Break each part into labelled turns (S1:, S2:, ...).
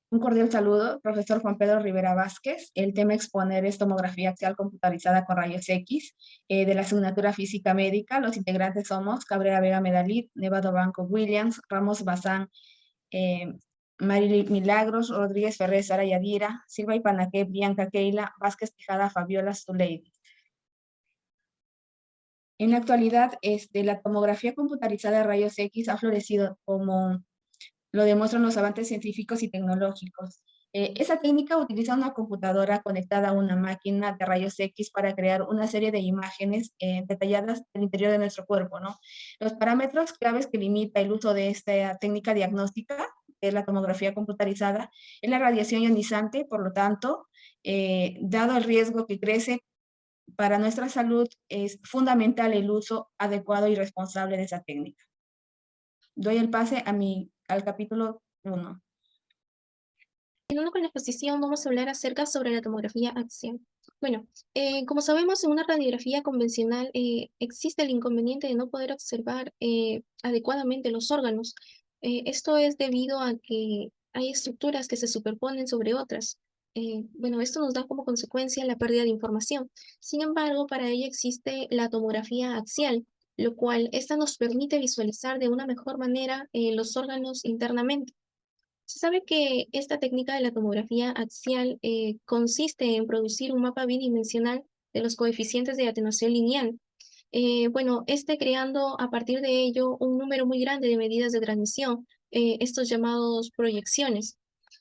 S1: Un cordial saludo, profesor Juan Pedro Rivera Vázquez. El tema a exponer es tomografía axial computarizada con rayos X de la asignatura Física Médica. Los integrantes somos Cabrera Vega Medalid, Nevado Banco Williams, Ramos Bazán, eh, Marily Milagros, Rodríguez Ferrer, Sara Yadira, Silva Ipanaque, Bianca Keila, Vázquez Tejada, Fabiola Zuleidi. En la actualidad, la tomografía computarizada de rayos X ha florecido como lo demuestran los avances científicos y tecnológicos. Esa técnica utiliza una computadora conectada a una máquina de rayos X para crear una serie de imágenes detalladas del interior de nuestro cuerpo, ¿no? Los parámetros claves que limita el uso de esta técnica diagnóstica, que es la tomografía computarizada, es la radiación ionizante. Por lo tanto, dado el riesgo que crece para nuestra salud, es fundamental el uso adecuado y responsable de esa técnica. Doy el pase al capítulo 1.
S2: Continuando con la exposición, vamos a hablar acerca sobre la tomografía axial. Bueno, como sabemos, en una radiografía convencional existe el inconveniente de no poder observar adecuadamente los órganos. Esto es debido a que hay estructuras que se superponen sobre otras. Bueno, esto nos da como consecuencia la pérdida de información. Sin embargo, para ello existe la tomografía axial, lo cual esta nos permite visualizar de una mejor manera los órganos internamente. Se sabe que esta técnica de la tomografía axial consiste en producir un mapa bidimensional de los coeficientes de atenuación lineal. Bueno, creando a partir de ello un número muy grande de medidas de transmisión, estos llamados proyecciones.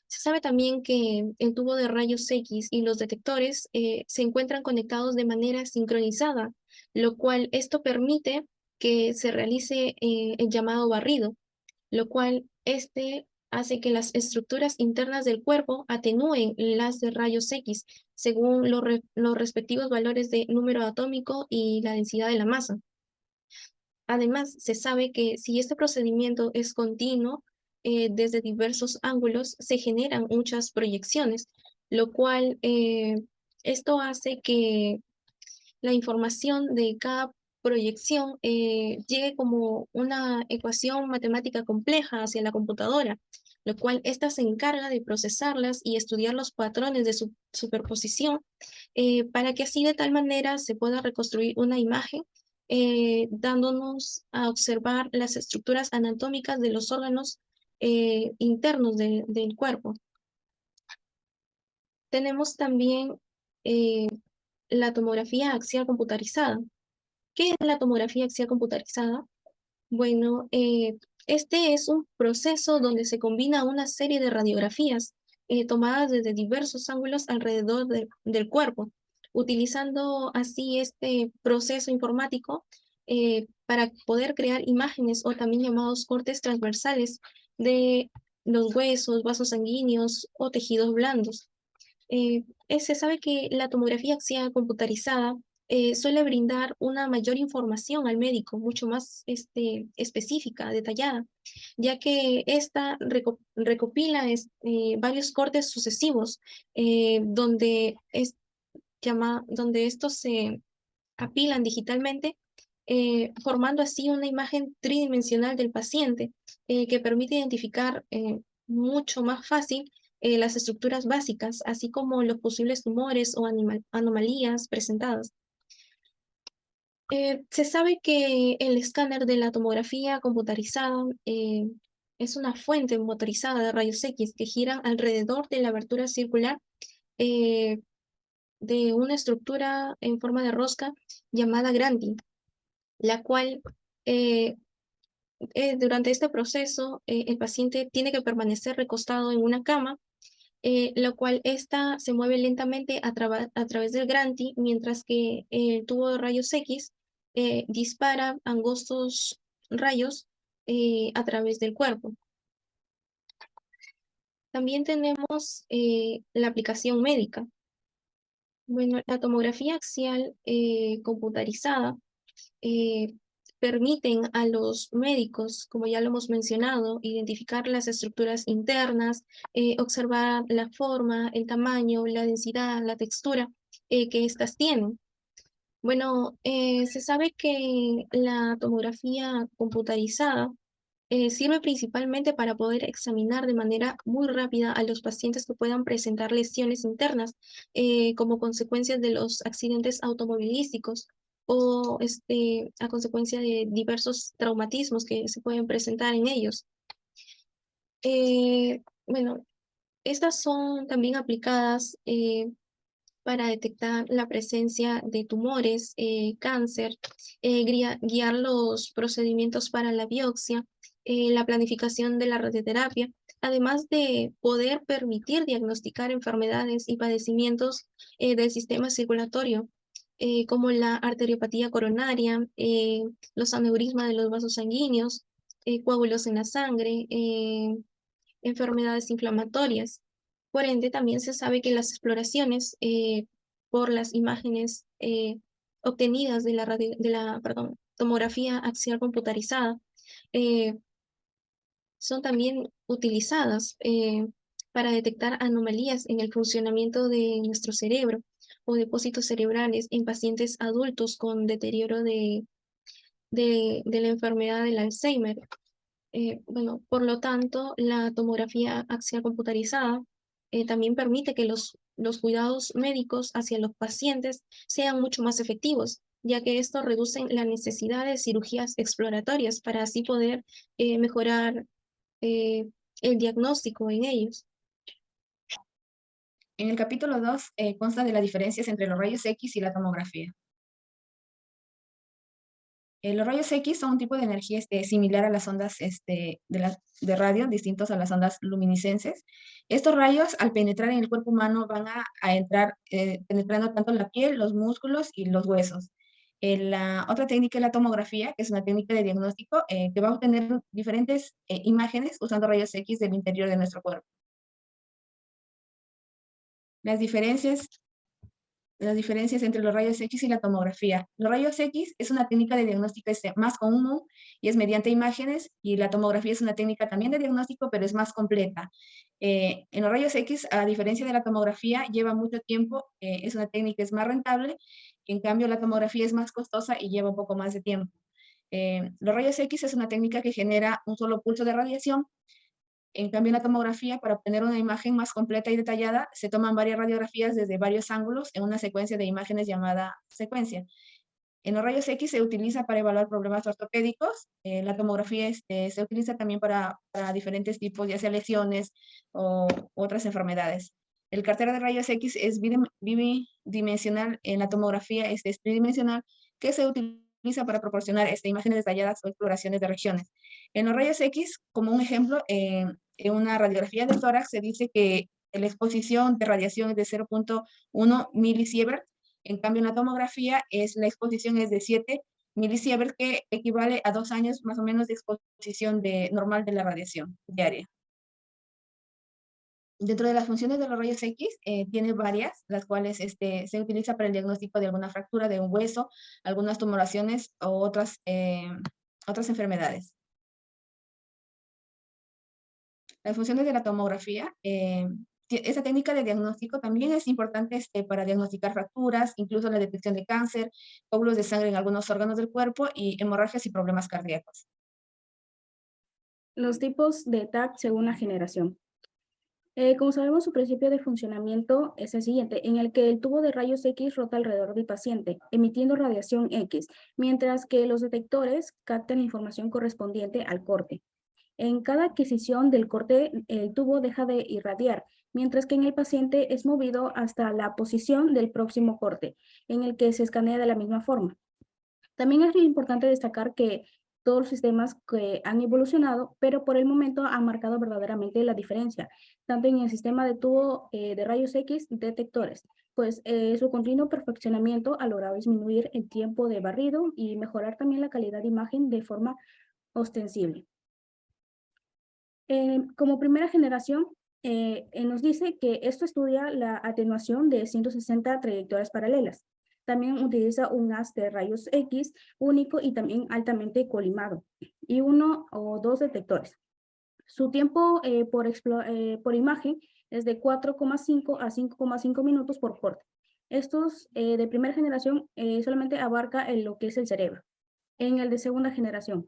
S2: Se sabe también que el tubo de rayos X y los detectores se encuentran conectados de manera sincronizada, lo cual esto permite que se realice el llamado barrido, lo cual hace que las estructuras internas del cuerpo atenúen las de rayos X según los respectivos valores de número atómico y la densidad de la masa. Además, se sabe que si este procedimiento es continuo, desde diversos ángulos se generan muchas proyecciones, lo cual esto hace que la información de cada proyección llegue como una ecuación matemática compleja hacia la computadora, lo cual ésta se encarga de procesarlas y estudiar los patrones de su superposición para que así de tal manera se pueda reconstruir una imagen dándonos a observar las estructuras anatómicas de los órganos internos del cuerpo. Tenemos también eh, la tomografía axial computarizada. ¿Qué es la tomografía axial computarizada? Bueno, este es un proceso donde se combina una serie de radiografías tomadas desde diversos ángulos alrededor del cuerpo, utilizando así este proceso informático para poder crear imágenes o también llamados cortes transversales de los huesos, vasos sanguíneos o tejidos blandos. Se sabe que la tomografía axial computarizada suele brindar una mayor información al médico, mucho más específica, detallada, ya que esta recopila varios cortes sucesivos donde, donde estos se apilan digitalmente, formando así una imagen tridimensional del paciente que permite identificar mucho más fácil las estructuras básicas, así como los posibles tumores o anomalías presentadas. Se sabe que el escáner de la tomografía computarizada es una fuente motorizada de rayos X que gira alrededor de la abertura circular eh, de una estructura en forma de rosca llamada Granty, la cual eh, durante este proceso el paciente tiene que permanecer recostado en una cama, lo cual ésta se mueve lentamente a través del Granty, mientras que el tubo de rayos X dispara angostos rayos a través del cuerpo. También tenemos la aplicación médica. Bueno, la tomografía axial computarizada eh, permiten a los médicos, como ya lo hemos mencionado, identificar las estructuras internas, observar la forma, el tamaño, la densidad, la textura que éstas tienen. Bueno, se sabe que la tomografía computarizada Sirve principalmente para poder examinar de manera muy rápida a los pacientes que puedan presentar lesiones internas como consecuencia de los accidentes automovilísticos o a consecuencia de diversos traumatismos que se pueden presentar en ellos. Bueno, estas son también aplicadas para detectar la presencia de tumores, cáncer, guiar los procedimientos para la biopsia, la planificación de la radioterapia, además de poder permitir diagnosticar enfermedades y padecimientos del sistema circulatorio, como la arteriopatía coronaria, los aneurismas de los vasos sanguíneos, coágulos en la sangre, enfermedades inflamatorias. Por ende, también se sabe que las exploraciones por las imágenes obtenidas de la tomografía axial computarizada eh, son también utilizadas para detectar anomalías en el funcionamiento de nuestro cerebro o depósitos cerebrales en pacientes adultos con deterioro de la enfermedad del Alzheimer. Bueno, por lo tanto, la tomografía axial computarizada también permite que los cuidados médicos hacia los pacientes sean mucho más efectivos, ya que esto reduce la necesidad de cirugías exploratorias para así poder mejorar eh, el diagnóstico en ellos.
S1: En el capítulo 2 consta de las diferencias entre los rayos X y la tomografía. Los rayos X son un tipo de energía similar a las ondas de radio, distintos a las ondas luminiscentes. Estos rayos, al penetrar en el cuerpo humano, van a entrar penetrando tanto la piel, los músculos y los huesos. La otra técnica es la tomografía, que es una técnica de diagnóstico que va a obtener diferentes imágenes usando rayos X del interior de nuestro cuerpo. Las diferencias entre los rayos X y la tomografía. Los rayos X es una técnica de diagnóstico más común y es mediante imágenes, y la tomografía es una técnica también de diagnóstico, pero es más completa. En los rayos X, a diferencia de la tomografía, lleva mucho tiempo, es una técnica es más rentable, en cambio la tomografía es más costosa y lleva un poco más de tiempo. Los rayos X es una técnica que genera un solo pulso de radiación. En cambio, en la tomografía, para obtener una imagen más completa y detallada, se toman varias radiografías desde varios ángulos en una secuencia de imágenes llamada secuencia. En los rayos X se utiliza para evaluar problemas ortopédicos. La tomografía se utiliza también para diferentes tipos, ya sea lesiones o otras enfermedades. El cartero de rayos X es bidimensional. En la tomografía es tridimensional, que se utiliza para proporcionar imágenes detalladas o exploraciones de regiones. En los rayos X, como un ejemplo, en una radiografía de tórax se dice que la exposición de radiación es de 0.1 milisievert. En cambio, en la tomografía la exposición es de 7 milisievert, que equivale a 2 años más o menos de exposición normal de la radiación diaria. Dentro de las funciones de los rayos X, tiene varias, las cuales se utiliza para el diagnóstico de alguna fractura de un hueso, algunas tumoraciones o otras enfermedades. Las funciones de la tomografía, esta técnica de diagnóstico también es importante para diagnosticar fracturas, incluso la detección de cáncer, coágulos de sangre en algunos órganos del cuerpo y hemorragias y problemas cardíacos.
S3: Los tipos de TAC según la generación. Como sabemos, su principio de funcionamiento es el siguiente, en el que el tubo de rayos X rota alrededor del paciente, emitiendo radiación X, mientras que los detectores captan la información correspondiente al corte. En cada adquisición del corte, el tubo deja de irradiar, mientras que en el paciente es movido hasta la posición del próximo corte, en el que se escanea de la misma forma. También es importante destacar que todos los sistemas que han evolucionado, pero por el momento han marcado verdaderamente la diferencia, tanto en el sistema de tubo de rayos X detectores, pues su continuo perfeccionamiento ha logrado disminuir el tiempo de barrido y mejorar también la calidad de imagen de forma ostensible. Como primera generación, nos dice que esto estudia la atenuación de 160 trayectorias paralelas. También utiliza un haz de rayos X único y también altamente colimado, y 1 o 2 detectores. Su tiempo por imagen es de 4,5 a 5,5 minutos por corte. Estos de primera generación solamente abarca lo que es el cerebro. En el de segunda generación,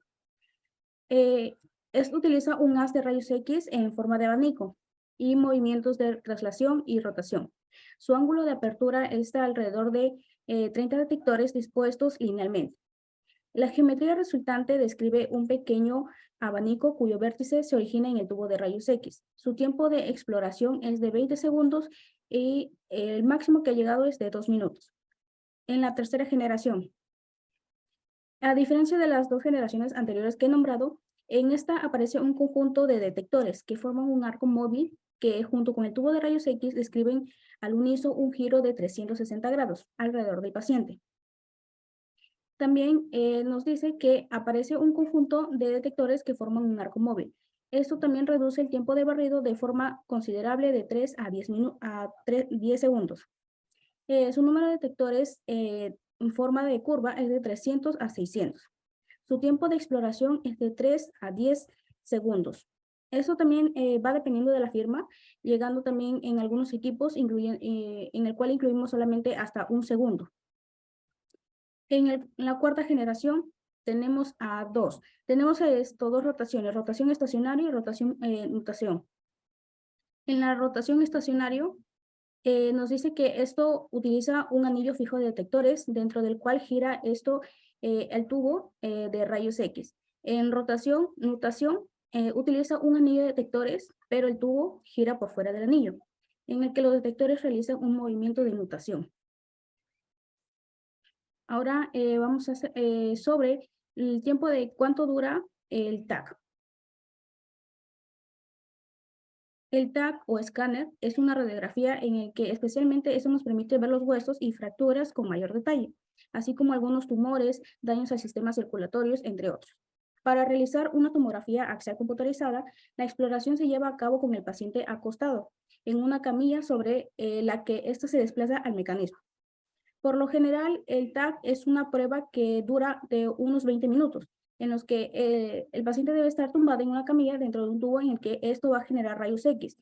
S3: Esto utiliza un haz de rayos X en forma de abanico y movimientos de traslación y rotación. Su ángulo de apertura está alrededor de 30 detectores dispuestos linealmente. La geometría resultante describe un pequeño abanico cuyo vértice se origina en el tubo de rayos X. Su tiempo de exploración es de 20 segundos y el máximo que ha llegado es de 2 minutos. En la tercera generación, a diferencia de las dos generaciones anteriores que he nombrado, en esta aparece un conjunto de detectores que forman un arco móvil que junto con el tubo de rayos X describen al unísono un giro de 360 grados alrededor del paciente. También nos dice que aparece un conjunto de detectores que forman un arco móvil. Esto también reduce el tiempo de barrido de forma considerable de 3 a 10 segundos. Su número de detectores en forma de curva es de 300 a 600. Su tiempo de exploración es de 3 a 10 segundos. Eso también va dependiendo de la firma, llegando también en algunos equipos en el cual incluimos solamente hasta 1 segundo. En la cuarta generación tenemos a dos. Tenemos dos rotaciones, rotación estacionaria y rotación nutación. En la rotación estacionario nos dice que esto utiliza un anillo fijo de detectores dentro del cual gira el tubo de rayos X. En rotación, nutación, utiliza un anillo de detectores, pero el tubo gira por fuera del anillo, en el que los detectores realizan un movimiento de nutación. Ahora vamos a hacer sobre el tiempo de cuánto dura el TAC. El TAC o escáner es una radiografía en el que especialmente eso nos permite ver los huesos y fracturas con mayor detalle, así como algunos tumores, daños al sistema circulatorios, entre otros. Para realizar una tomografía axial computarizada, la exploración se lleva a cabo con el paciente acostado en una camilla sobre la que ésta se desplaza al mecanismo. Por lo general, el TAC es una prueba que dura de unos 20 minutos, en los que el paciente debe estar tumbado en una camilla dentro de un tubo en el que esto va a generar rayos X.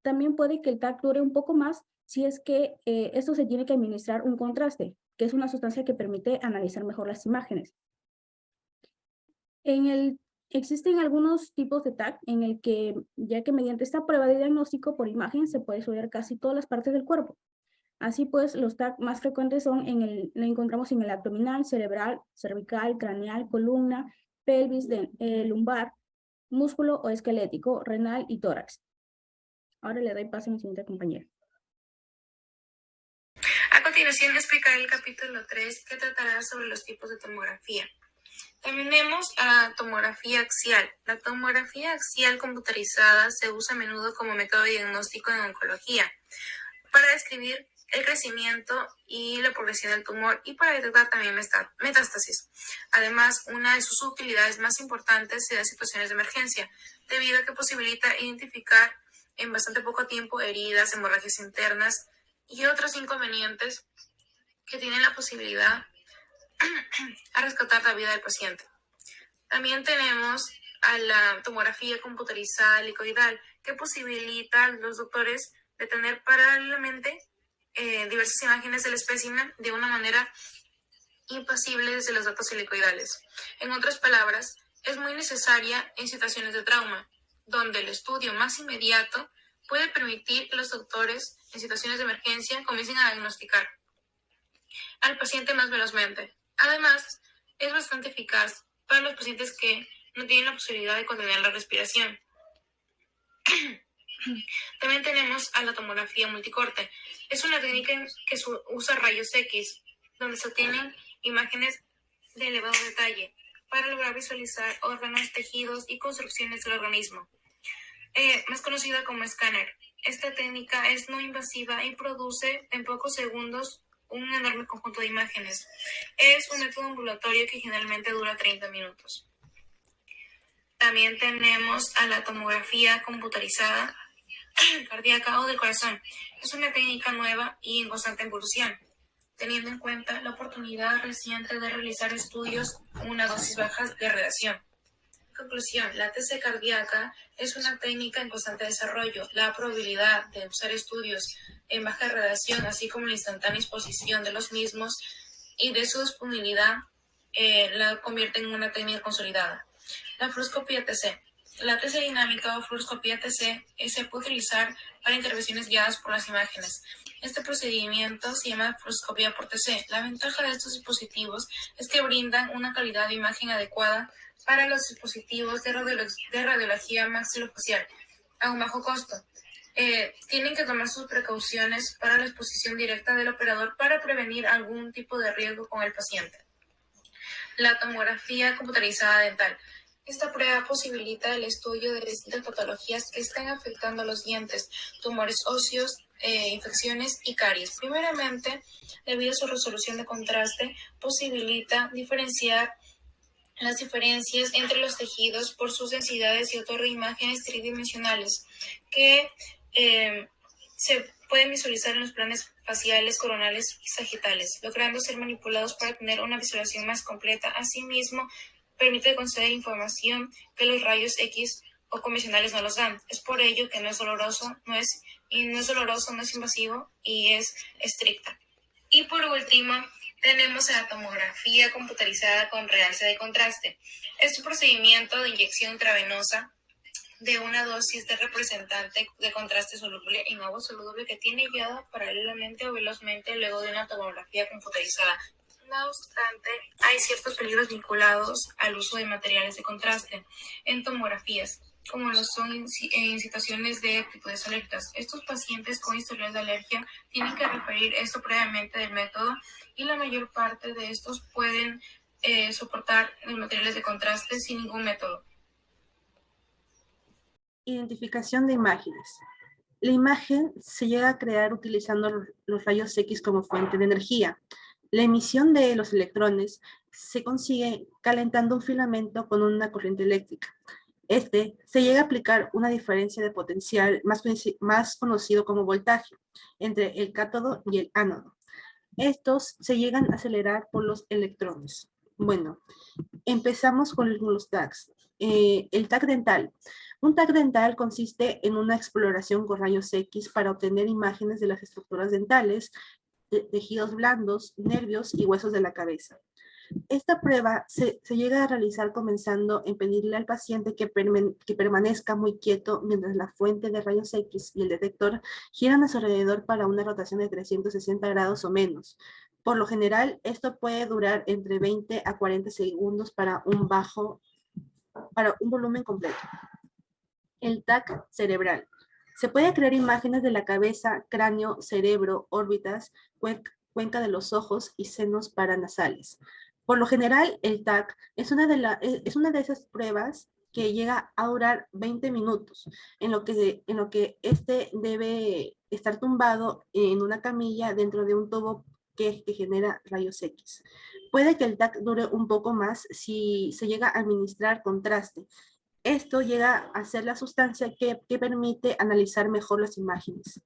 S3: También puede que el TAC dure un poco más si es que esto se tiene que administrar un contraste, que es una sustancia que permite analizar mejor las imágenes. Existen algunos tipos de TAC en el que, ya que mediante esta prueba de diagnóstico por imagen se puede estudiar casi todas las partes del cuerpo. Así pues, los TAC más frecuentes lo encontramos en el abdominal, cerebral, cervical, craneal, columna, pelvis, lumbar, músculo o esquelético, renal y tórax. Ahora le doy paso a mi siguiente compañero.
S4: A continuación explicaré el capítulo 3 que tratará sobre los tipos de tomografía. También vemos a la tomografía axial. La tomografía axial computarizada se usa a menudo como método diagnóstico en oncología para describir el crecimiento y la progresión del tumor y para detectar también metástasis. Además, una de sus utilidades más importantes se da en situaciones de emergencia, debido a que posibilita identificar en bastante poco tiempo heridas, hemorragias internas y otros inconvenientes que tienen la posibilidad a rescatar la vida del paciente. También tenemos a la tomografía computarizada helicoidal, que posibilita a los doctores de tener paralelamente diversas imágenes del espécimen de una manera impasible desde los datos helicoidales. En otras palabras, es muy necesaria en situaciones de trauma, donde el estudio más inmediato puede permitir que los doctores en situaciones de emergencia comiencen a diagnosticar al paciente más velozmente. Además, es bastante eficaz para los pacientes que no tienen la posibilidad de contener la respiración. También tenemos a la tomografía multicorte. Es una técnica que usa rayos X, donde se obtienen imágenes de elevado detalle para lograr visualizar órganos, tejidos y construcciones del organismo. Más conocida como escáner. Esta técnica es no invasiva y produce en pocos segundos un enorme conjunto de imágenes. Es un método ambulatorio que generalmente dura 30 minutos. También tenemos a la tomografía computarizada cardíaca o del corazón. Es una técnica nueva y en constante evolución, teniendo en cuenta la oportunidad reciente de realizar estudios con una dosis baja de radiación. Conclusión, la TC cardíaca es una técnica en constante desarrollo. La probabilidad de usar estudios en baja radiación, así como la instantánea exposición de los mismos y de su disponibilidad, la convierte en una técnica consolidada. La fluoroscopía TC La TC dinámica o fluoroscopía TC se puede utilizar para intervenciones guiadas por las imágenes. Este procedimiento se llama fluoroscopía por TC. La ventaja de estos dispositivos es que brindan una calidad de imagen adecuada para los dispositivos de radiología maxilofacial a un bajo costo. Tienen que tomar sus precauciones para la exposición directa del operador para prevenir algún tipo de riesgo con el paciente. La tomografía computarizada dental. Esta prueba posibilita el estudio de distintas patologías que están afectando a los dientes, tumores óseos, infecciones y caries. Primeramente, debido a su resolución de contraste, posibilita diferenciar las diferencias entre los tejidos por sus densidades y otorga imágenes tridimensionales que se pueden visualizar en los planes faciales, coronales y sagitales, logrando ser manipulados para tener una visualización más completa. Asimismo, permite conceder información que los rayos X o convencionales no los dan. Es por ello que no es doloroso, no es invasivo y es estricta. Y por último, tenemos la tomografía computarizada con realce de contraste. Este procedimiento de inyección intravenosa de una dosis de representante de contraste soluble en agua soluble que tiene guiada paralelamente o velozmente luego de una tomografía computarizada. No obstante, hay ciertos peligros vinculados al uso de materiales de contraste en tomografías, como lo son en situaciones de actitudes alérgicas. Estos pacientes con historial de alergia tienen que referir esto previamente del método y la mayor parte de estos pueden soportar los materiales de contraste sin ningún método.
S5: Identificación de imágenes. La imagen se llega a crear utilizando los rayos X como fuente de energía. La emisión de los electrones se consigue calentando un filamento con una corriente eléctrica. Se llega a aplicar una diferencia de potencial más conocido como voltaje entre el cátodo y el ánodo. Estos se llegan a acelerar por los electrones. Bueno, empezamos con los TACs. El TAC dental. Un TAC dental consiste en una exploración con rayos X para obtener imágenes de las estructuras dentales, tejidos blandos, nervios y huesos de la cabeza. Esta prueba se llega a realizar comenzando en pedirle al paciente que permanezca muy quieto mientras la fuente de rayos X y el detector giran a su alrededor para una rotación de 360 grados o menos. Por lo general, esto puede durar entre 20 a 40 segundos para un volumen completo. El TAC cerebral. Se puede crear imágenes de la cabeza, cráneo, cerebro, órbitas, cuenca de los ojos y senos paranasales. Por lo general, el TAC es una de esas pruebas que llega a durar 20 minutos, en lo que debe estar tumbado en una camilla dentro de un tubo que genera rayos X. Puede que el TAC dure un poco más si se llega a administrar contraste. Esto llega a ser la sustancia que permite analizar mejor las imágenes.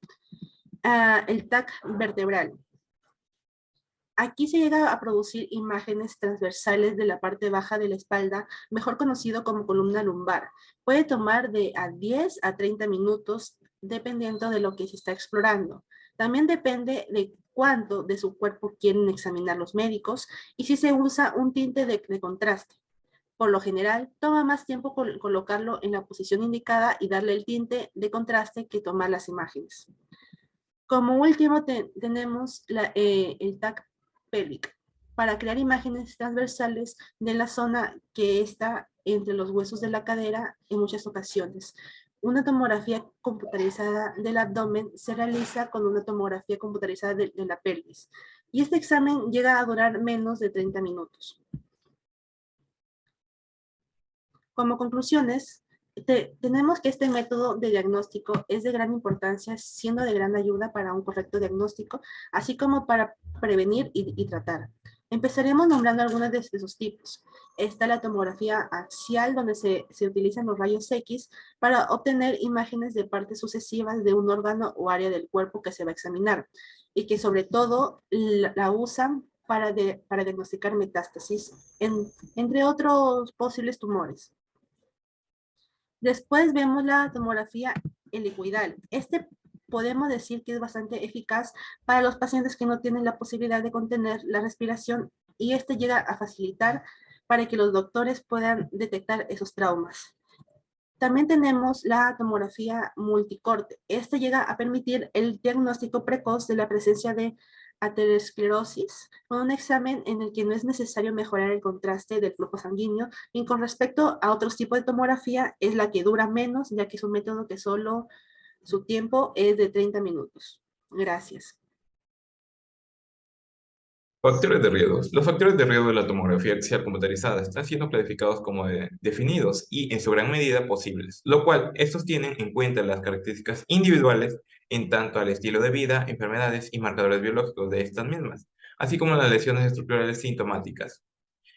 S5: El TAC vertebral. Aquí se llega a producir imágenes transversales de la parte baja de la espalda, mejor conocido como columna lumbar. Puede tomar de 10 a 30 minutos, dependiendo de lo que se está explorando. También depende de cuánto de su cuerpo quieren examinar los médicos y si se usa un tinte de contraste. Por lo general, toma más tiempo colocarlo en la posición indicada y darle el tinte de contraste que tomar las imágenes. Como último tenemos el TAC pélvico, para crear imágenes transversales de la zona que está entre los huesos de la cadera en muchas ocasiones. Una tomografía computarizada del abdomen se realiza con una tomografía computarizada de la pelvis. Y este examen llega a durar menos de 30 minutos. Como conclusiones, tenemos que este método de diagnóstico es de gran importancia, siendo de gran ayuda para un correcto diagnóstico, así como para prevenir y tratar. Empezaremos nombrando algunos de sus tipos. Está la tomografía axial, donde se utilizan los rayos X para obtener imágenes de partes sucesivas de un órgano o área del cuerpo que se va a examinar, y que sobre todo la usan para diagnosticar metástasis, entre otros posibles tumores. Después vemos la tomografía helicoidal. Podemos decir que es bastante eficaz para los pacientes que no tienen la posibilidad de contener la respiración, y llega a facilitar para que los doctores puedan detectar esos traumas. También tenemos la tomografía multicorte. Este llega a permitir el diagnóstico precoz de la presencia de aterosclerosis con un examen en el que no es necesario mejorar el contraste del flujo sanguíneo, y con respecto a otros tipos de tomografía es la que dura menos, ya que es un método que solo su tiempo es de 30 minutos. Gracias.
S6: Factores de riesgo. Los factores de riesgo de la tomografía axial computarizada están siendo clasificados como definidos y en su gran medida posibles, lo cual estos tienen en cuenta las características individuales en tanto al estilo de vida, enfermedades y marcadores biológicos de estas mismas, así como las lesiones estructurales sintomáticas.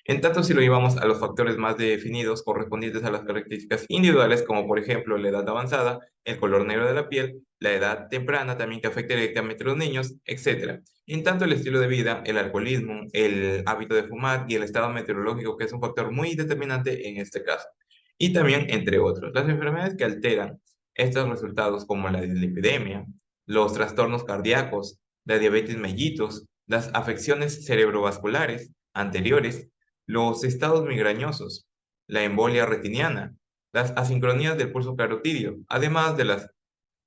S6: En tanto, si lo llevamos a los factores más definidos correspondientes a las características individuales, como por ejemplo la edad avanzada, el color negro de la piel, la edad temprana también que afecta directamente a los niños, etc. En tanto, el estilo de vida, el alcoholismo, el hábito de fumar y el estado meteorológico, que es un factor muy determinante en este caso. Y también, entre otros, las enfermedades que alteran estos resultados, como la dislipidemia, los trastornos cardíacos, la diabetes mellitus, las afecciones cerebrovasculares anteriores, los estados migrañosos, la embolia retiniana, las asincronías del pulso carotídeo, además de las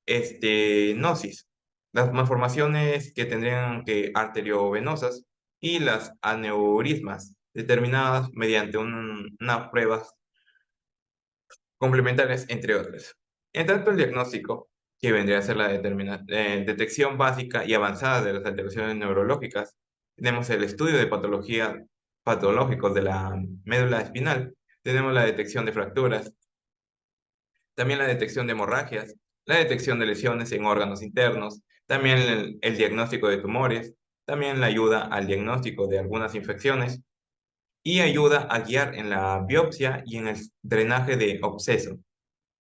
S6: estenosis, las malformaciones que tendrían que arteriovenosas y las aneurismas, determinadas mediante unas pruebas complementarias, entre otras. En tanto, el diagnóstico, que vendría a ser la detección básica y avanzada de las alteraciones neurológicas, tenemos el estudio de patológicos de la médula espinal, tenemos la detección de fracturas, también la detección de hemorragias, la detección de lesiones en órganos internos, también el diagnóstico de tumores, también la ayuda al diagnóstico de algunas infecciones y ayuda a guiar en la biopsia y en el drenaje de absceso.